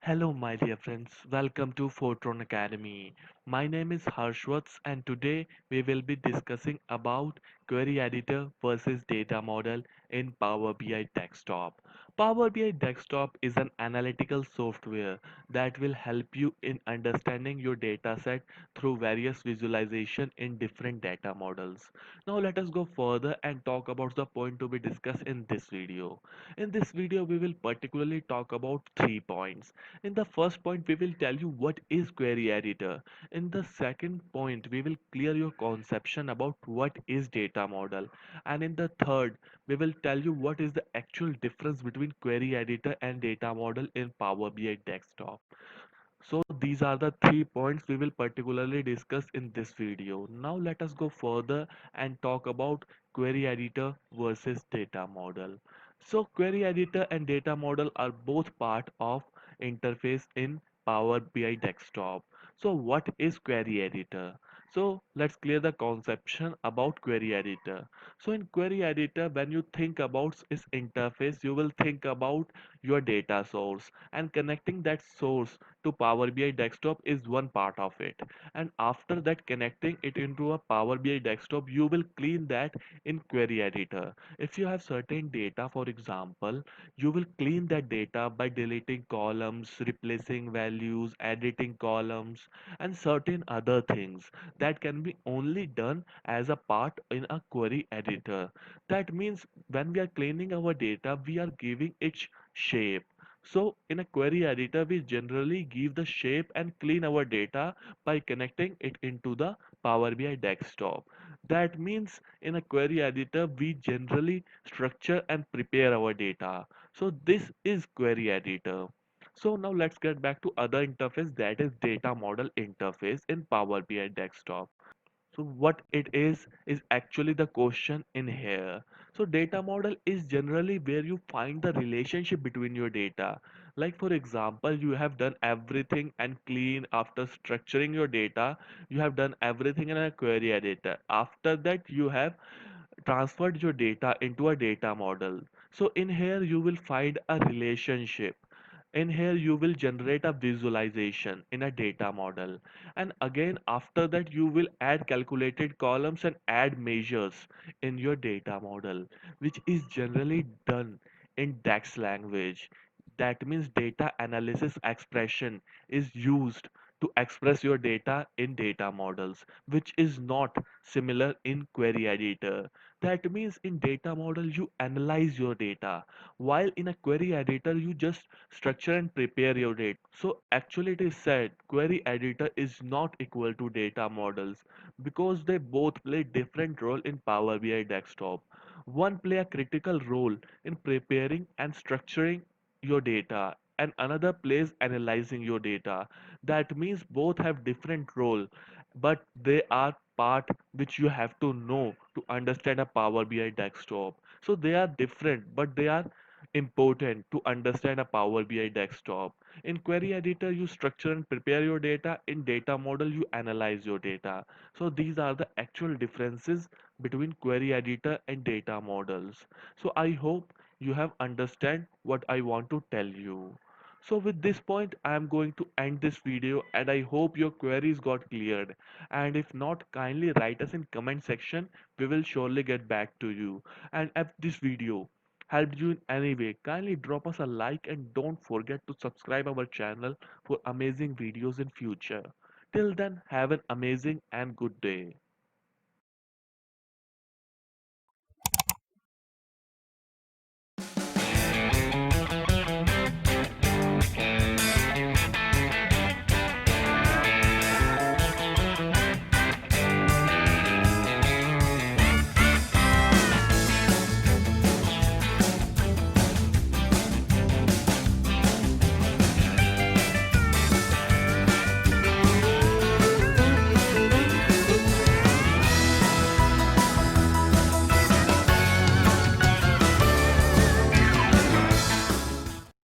Hello, my dear friends. Welcome to Fortron Academy. My name is Harshwats, and today we will be discussing about query editor versus data model in Power BI Desktop. Power BI Desktop is an analytical software that will help you in understanding your dataset through various visualization in different data models. Now let us go further and talk about the point to be discussed in this video. In this video, we will particularly talk about 3 points. In the first point, we will tell you what is query editor. In the second point, we will clear your conception about what is data model. And in the third, we will tell you what is the actual difference between query editor and data model in Power BI Desktop. So these are the 3 points we will particularly discuss in this video. Now let us go further and talk about query editor versus data model. So query editor and data model are both part of interface in Power BI Desktop. So what is query editor? So let's clear the conception about query editor. So in query editor, when you think about its interface, you will think about your data source, and connecting that source to Power BI Desktop is one part of it. And after that, connecting it into a Power BI Desktop, you will clean that in Query Editor. If you have certain data, for example, you will clean that data by deleting columns, replacing values, editing columns, and certain other things that can be only done as a part in a Query Editor. That means when we are cleaning our data, we are giving it shape. So in a query editor, we generally give the shape and clean our data by connecting it into the Power BI desktop. That means in a query editor, we generally structure and prepare our data. So this is query editor. So now let's get back to other interface, that is data model interface in Power BI desktop. So what it is actually the question in here. So data model is generally where you find the relationship between your data. Like for example, you have done everything and clean after structuring your data. You have done everything in a query editor. After that, you have transferred your data into a data model. So in here, you will find a relationship. In here you will generate a visualization in a data model, and again after that you will add calculated columns and add measures in your data model, which is generally done in DAX language. That means data analysis expression is used to express your data in data models, which is not similar in query editor. That means in data model you analyze your data, while in a query editor you just structure and prepare your data. So actually it is said query editor is not equal to data models because they both play different role in Power BI desktop. One play a critical role in preparing and structuring your data, and another plays analyzing your data. That means both have different role, but they are part which you have to know to understand a Power BI desktop. So they are different, but they are important to understand a Power BI desktop. In query editor, you structure and prepare your data. In data model, you analyze your data. So these are the actual differences between query editor and data models. So I hope you have understand what I want to tell you. So with this point, I am going to end this video, and I hope your queries got cleared. And if not, kindly write us in comment section. We will surely get back to you. And if this video helped you in any way, kindly drop us a like and don't forget to subscribe our channel for amazing videos in future. Till then, have an amazing and good day.